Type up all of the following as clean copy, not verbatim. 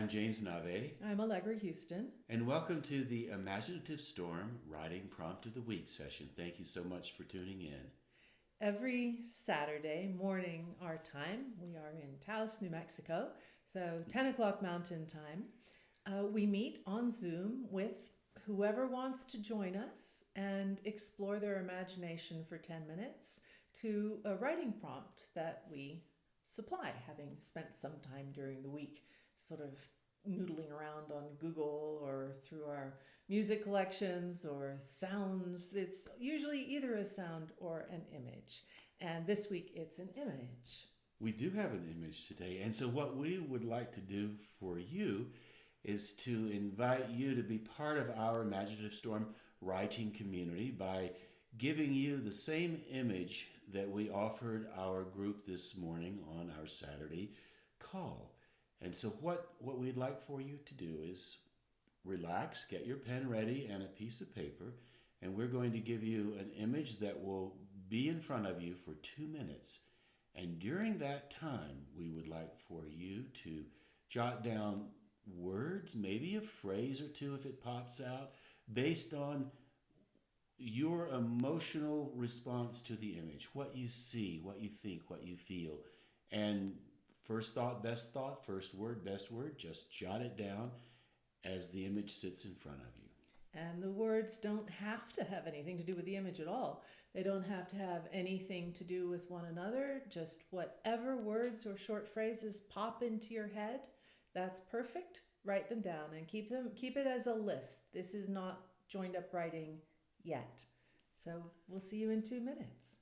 I'm James Nave, I'm Allegra Houston. and welcome to the Imaginative Storm Writing Prompt of the Week session. Thank you so much for tuning in. Every Saturday morning, our time, we are in Taos, New Mexico, so 10 o'clock Mountain Time. We meet on Zoom with whoever wants to join us and explore their imagination for 10 minutes to a writing prompt that we supply, having spent some time during the week sort of noodling around on Google or through our music collections or sounds. It's usually either a sound or an image. And this week it's an image. We do have an image today, and so what we would like to do for you is to invite you to be part of our Imaginative Storm writing community by giving you the same image that we offered our group this morning on our Saturday call. And so what we'd like for you to do is relax, get your pen ready and a piece of paper, and we're going to give you an image that will be in front of you for 2 minutes. And during that time, we would like for you to jot down words, maybe a phrase or two if it pops out, based on your emotional response to the image, what you see, what you think, what you feel. And first thought, first word, best word, just jot it down as the image sits in front of you. And the words don't have to have anything to do with the image at all. They don't have to have anything to do with one another. Just whatever words or short phrases pop into your head, that's perfect. Write them down and keep it as a list. This is not joined up writing yet. So we'll see you in 2 minutes.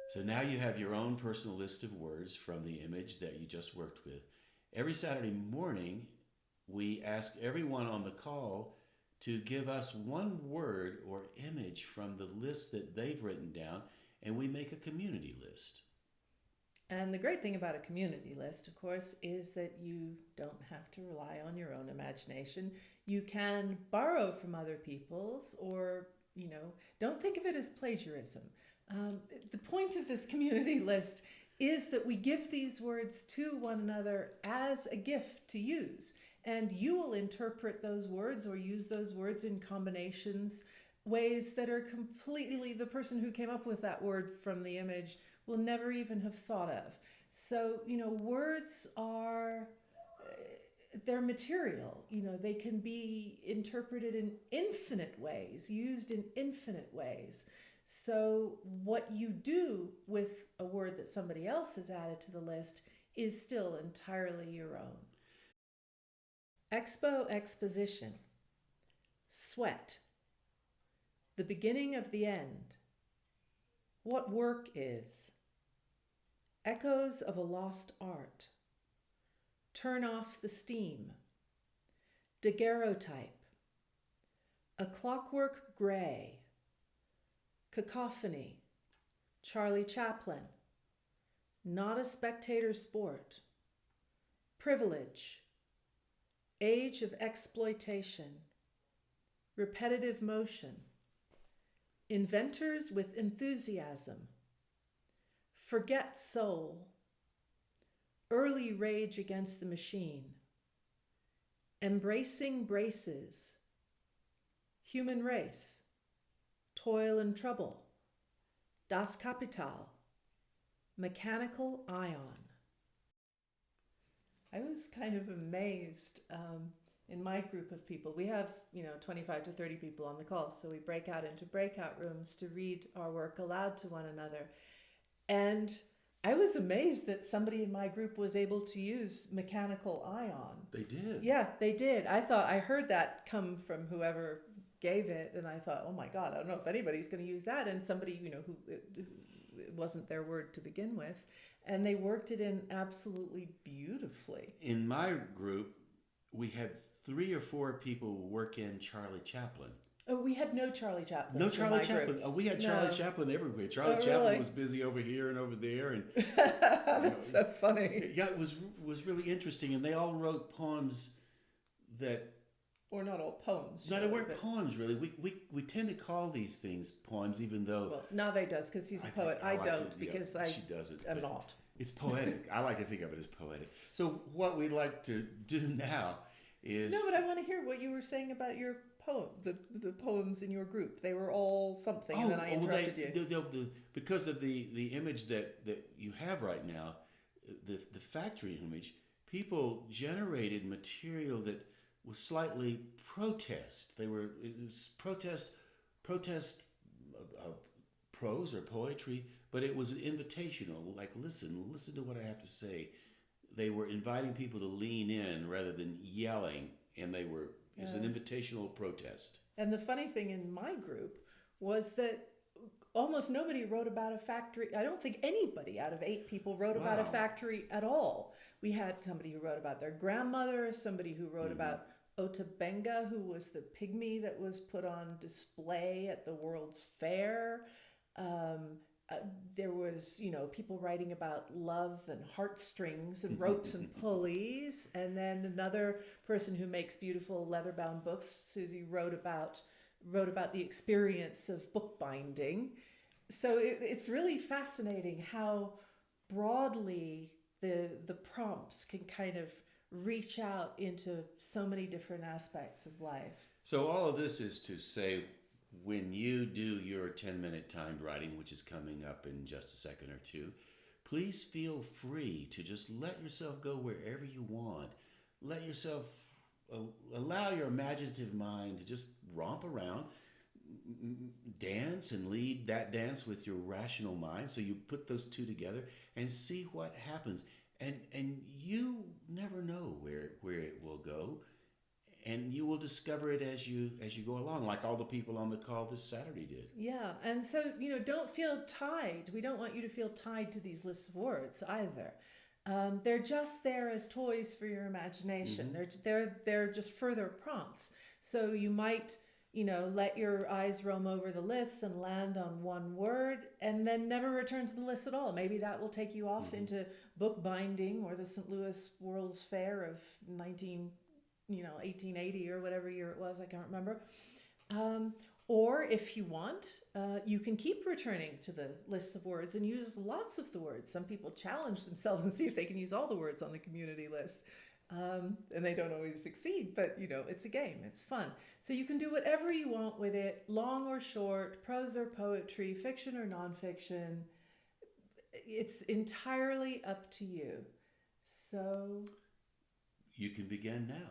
So now you have your own personal list of words from the image that you just worked with. Every Saturday morning, we ask everyone on the call to give us one word or image from the list that they've written down, and we make a community list. And the great thing about a community list, of course, is that you don't have to rely on your own imagination. You can borrow from other people's, or, don't think of it as plagiarism. The point of this community list is that we give these words to one another as a gift to use. And you will interpret those words or use those words in combinations, ways that are completely, the person who came up with that word from the image will never even have thought of. So, words are, they're material. They can be interpreted in infinite ways, used in infinite ways. So, what you do with a word that somebody else has added to the list is still entirely your own. Expo, exposition. Sweat. The beginning of the end. What work is. Echoes of a lost art. Turn off the steam. Daguerreotype. A clockwork gray. Cacophony. Charlie Chaplin. Not a spectator sport. Privilege. Age of exploitation. Repetitive motion. Inventors with enthusiasm. Forget soul. Early rage against the machine. Embracing braces. Human race. Toil and trouble. Das Kapital. Mechanical ion. I was kind of amazed in my group of people. We have, 25 to 30 people on the call, so we break out into breakout rooms to read our work aloud to one another. And I was amazed that somebody in my group was able to use mechanical ion. They did. Yeah, they did. I heard that come from whoever gave it, and I thought, oh my God, I don't know if anybody's going to use that. And somebody, who it wasn't their word to begin with, and they worked it in absolutely beautifully. In my group, we had 3 or 4 people work in Charlie Chaplin. Oh, we had no Charlie Chaplin. No Charlie Chaplin. Oh, we had Charlie Chaplin everywhere. Charlie Chaplin was busy over here and over there, and that's so funny. Yeah, it was really interesting, and they all wrote poems that. Or not all poems. No, they weren't poems, really. We tend to call these things poems, even though... Well, Nave does, because he's a poet. I don't, because she doesn't. I'm not. It's poetic. I like to think of it as poetic. So what we'd like to do now is... No, but I want to hear what you were saying about your poem, the poems in your group. They were all something, and then I interrupted you. Because of the image that you have right now, the factory image, people generated material that was slightly protest. It was protest prose or poetry, but it was invitational. Like, listen to what I have to say. They were inviting people to lean in rather than yelling, and it was an invitational protest. And the funny thing in my group was that almost nobody wrote about a factory. I don't think anybody out of 8 people wrote about a factory at all. We had somebody who wrote about their grandmother, somebody who wrote about Otabenga, who was the pygmy that was put on display at the World's Fair. There was, people writing about love and heartstrings and ropes and pulleys. And then another person who makes beautiful leather-bound books, Susie, wrote about the experience of bookbinding. So it's really fascinating how broadly the prompts can kind of reach out into so many different aspects of life. So all of this is to say, when you do your 10-minute timed writing, which is coming up in just a second or two, please feel free to just let yourself go wherever you want. Let yourself allow your imaginative mind to just romp around, dance and lead that dance with your rational mind. So you put those two together and see what happens. And you never know where it will go, and you will discover it as you go along, like all the people on the call this Saturday did. Yeah, and so don't feel tied. We don't want you to feel tied to these lists of words either. They're just there as toys for your imagination. Mm-hmm. They're just further prompts. So you might let your eyes roam over the lists and land on one word and then never return to the list at all. Maybe that will take you off into bookbinding or the St. Louis World's Fair of 1880 or whatever year it was, I can't remember. Or if you want, you can keep returning to the lists of words and use lots of the words. Some people challenge themselves and see if they can use all the words on the community list. And they don't always succeed, but it's a game, it's fun. So you can do whatever you want with it, long or short, prose or poetry, fiction or nonfiction. It's entirely up to you. So you can begin now.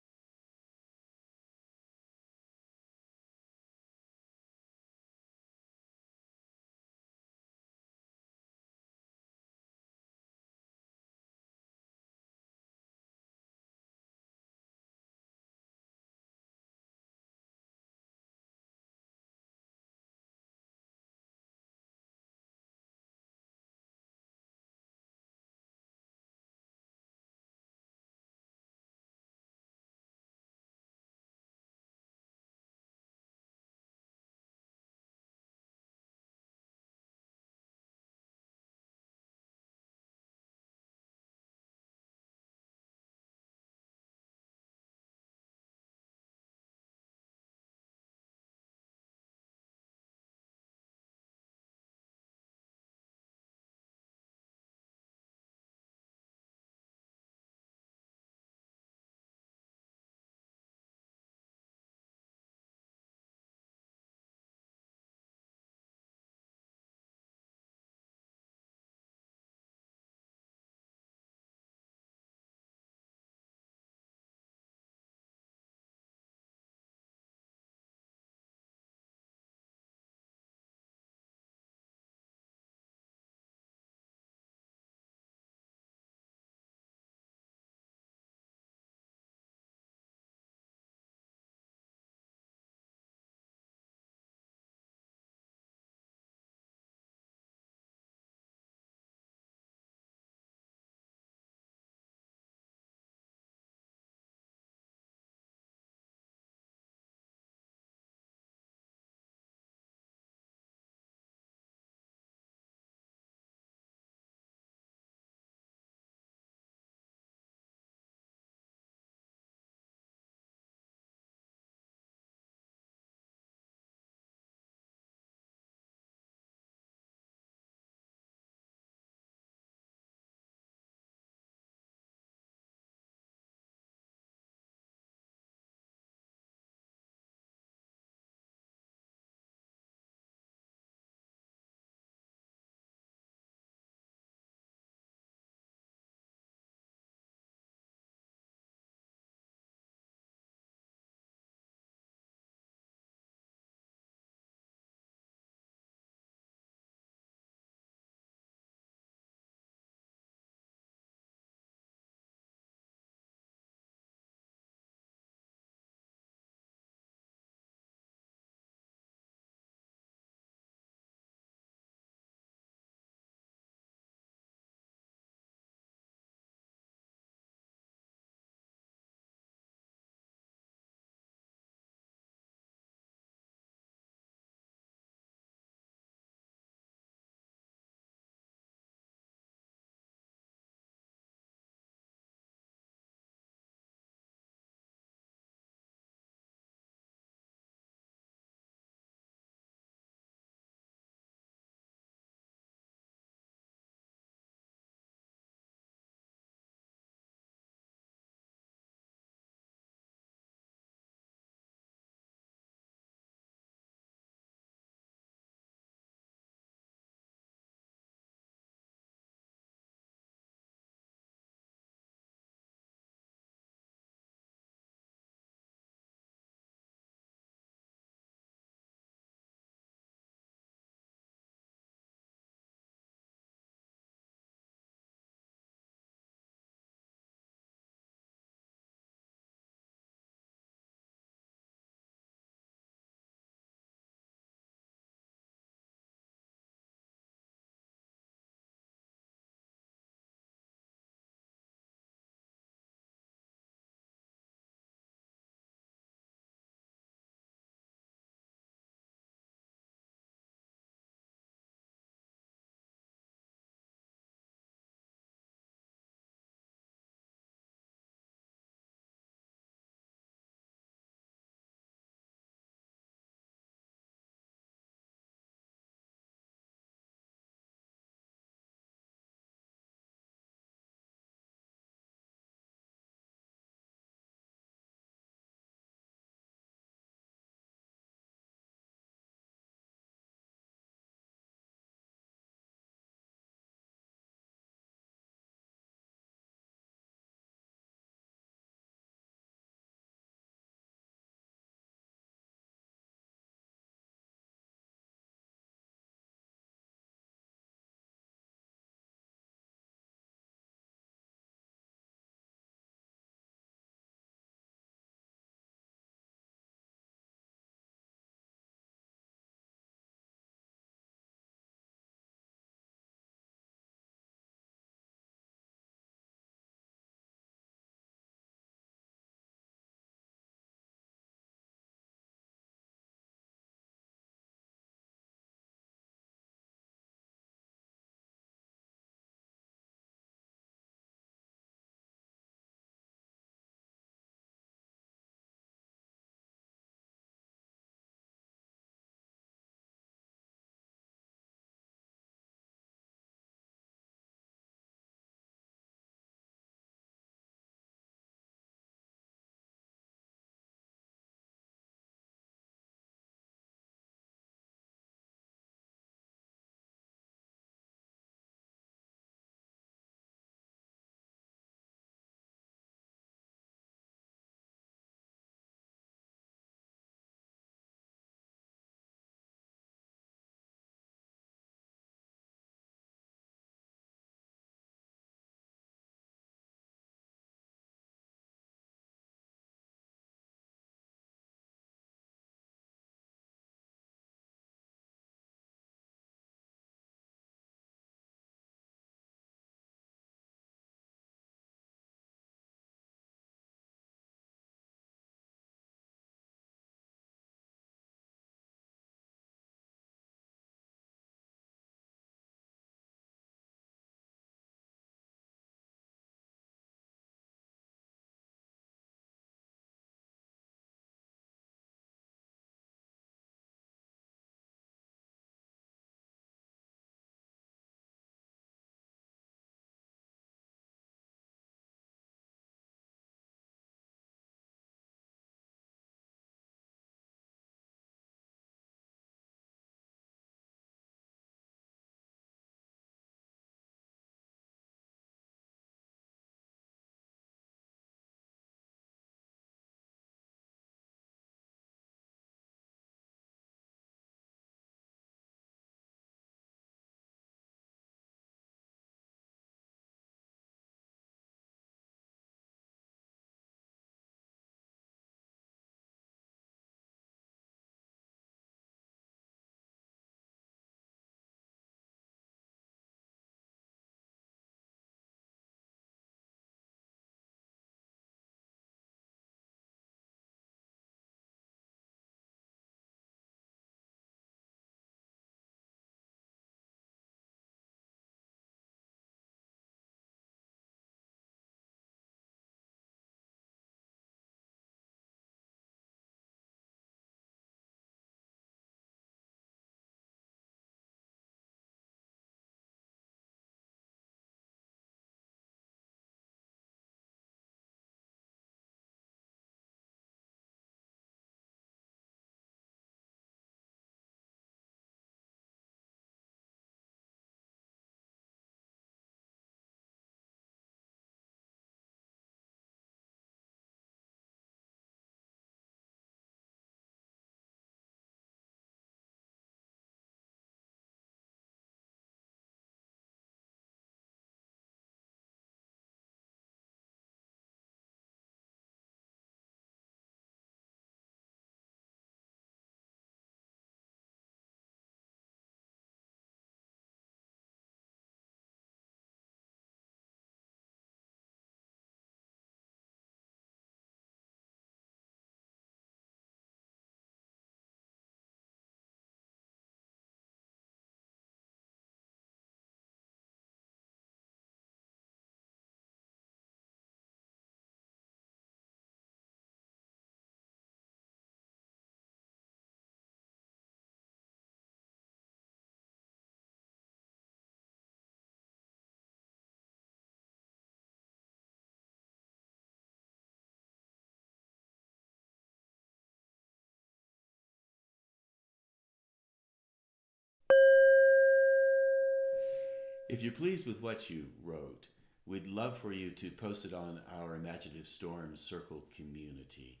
If you're pleased with what you wrote, we'd love for you to post it on our Imaginative Storm Circle community.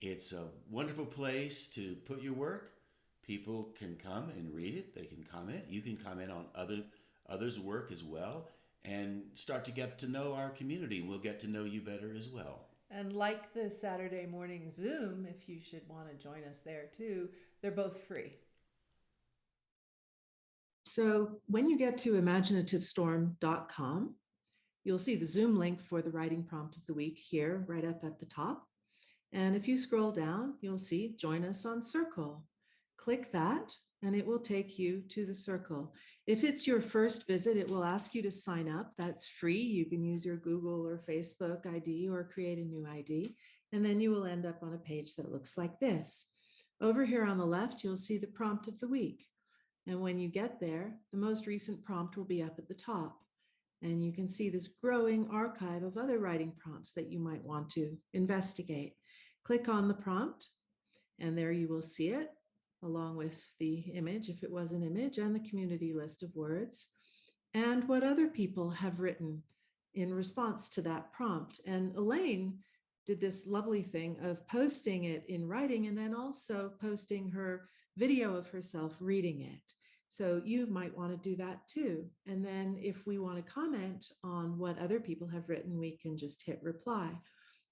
It's a wonderful place to put your work. People can come and read it. They can comment. You can comment on others' work as well and start to get to know our community. We'll get to know you better as well. And like the Saturday morning Zoom, if you should want to join us there too, they're both free. So when you get to imaginativestorm.com, you'll see the Zoom link for the writing prompt of the week here right up at the top. And if you scroll down, you'll see Join Us on Circle. Click that and it will take you to the circle. If it's your first visit, it will ask you to sign up. That's free. You can use your Google or Facebook ID or create a new ID. And then you will end up on a page that looks like this. Over here on the left, you'll see the prompt of the week. And when you get there, the most recent prompt will be up at the top. And you can see this growing archive of other writing prompts that you might want to investigate. Click on the prompt, and there you will see it, along with the image, if it was an image, and the community list of words, and what other people have written in response to that prompt. And Elaine did this lovely thing of posting it in writing and then also posting her video of herself reading it. So you might want to do that too. And then if we want to comment on what other people have written, we can just hit reply.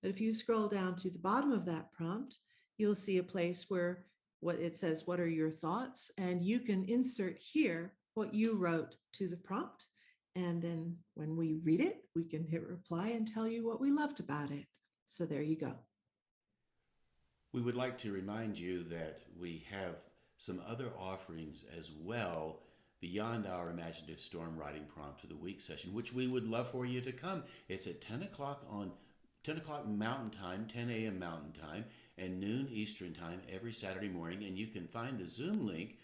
But if you scroll down to the bottom of that prompt, you'll see a place where it says, what are your thoughts? And you can insert here what you wrote to the prompt. And then when we read it, we can hit reply and tell you what we loved about it. So there you go. We would like to remind you that we have some other offerings as well beyond our Imaginative Storm Writing Prompt of the Week session, which we would love for you to come. It's at 10 o'clock Mountain Time, 10 a.m. Mountain Time, and noon Eastern Time every Saturday morning. And you can find the Zoom link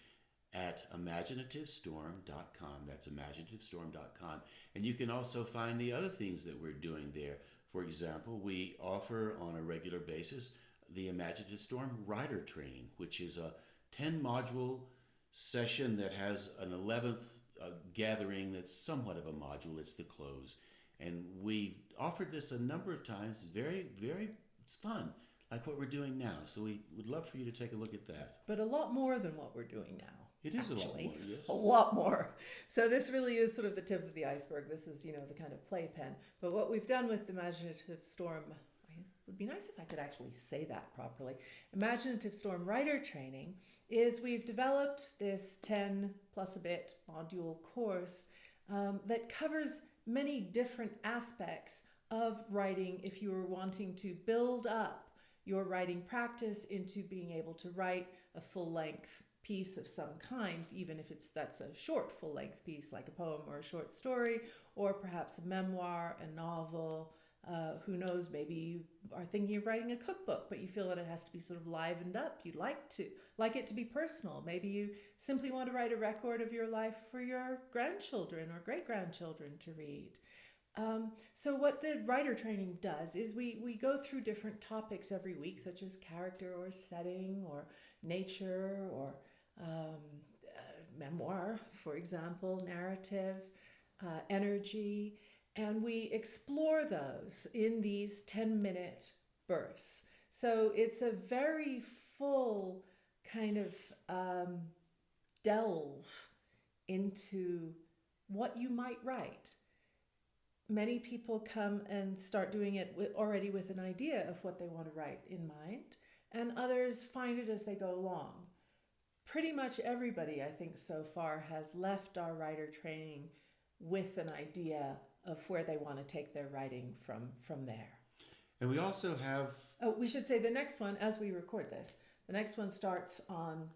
at imaginativestorm.com. That's imaginativestorm.com. And you can also find the other things that we're doing there. For example, we offer on a regular basis the Imaginative Storm Writer Training, which is a 10-module session that has an 11th gathering that's somewhat of a module. It's the close. And we've offered this a number of times. It's it's fun, like what we're doing now. So we would love for you to take a look at that. But a lot more than what we're doing now. It is actually a lot more, yes. A lot more. So this really is sort of the tip of the iceberg. This is, the kind of playpen. But what we've done with Imaginative Storm, it would be nice if I could actually say that properly. Imaginative Storm Writer Training is we've developed this 10 plus a bit module course that covers many different aspects of writing if you are wanting to build up your writing practice into being able to write a full-length piece of some kind, even if that's a short full-length piece like a poem or a short story, or perhaps a memoir, a novel. Who knows, maybe you are thinking of writing a cookbook, but you feel that it has to be sort of livened up. You'd like it to be personal. Maybe you simply want to write a record of your life for your grandchildren or great-grandchildren to read. So what the writer training does is we go through different topics every week, such as character or setting or nature or memoir, for example, narrative, energy. And we explore those in these 10-minute bursts. So it's a very full kind of delve into what you might write. Many people come and start doing it already with an idea of what they want to write in mind, and others find it as they go along. Pretty much everybody, I think, so far has left our writer training with an idea of where they want to take their writing from there. And we also have... Oh, we should say the next one, as we record this, the next one starts on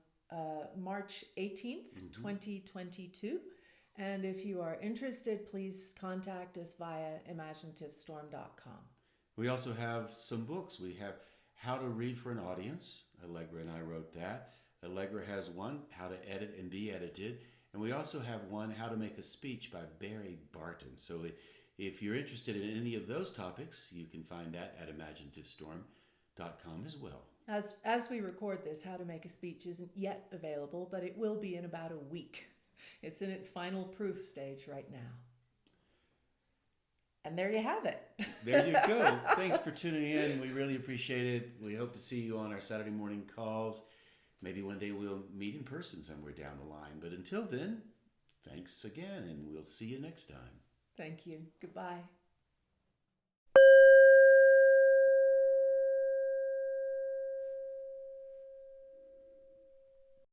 March 18th, 2022. And if you are interested, please contact us via imaginativestorm.com. We also have some books. We have How to Read for an Audience. Allegra and I wrote that. Allegra has one, How to Edit and Be Edited. And we also have one, How to Make a Speech by Barry Barton. So if you're interested in any of those topics, you can find that at imaginativestorm.com as well. As we record this, How to Make a Speech isn't yet available, but it will be in about a week. It's in its final proof stage right now. And there you have it. There you go. Thanks for tuning in. We really appreciate it. We hope to see you on our Saturday morning calls. Maybe one day we'll meet in person somewhere down the line. But until then, thanks again, and we'll see you next time. Thank you. Goodbye.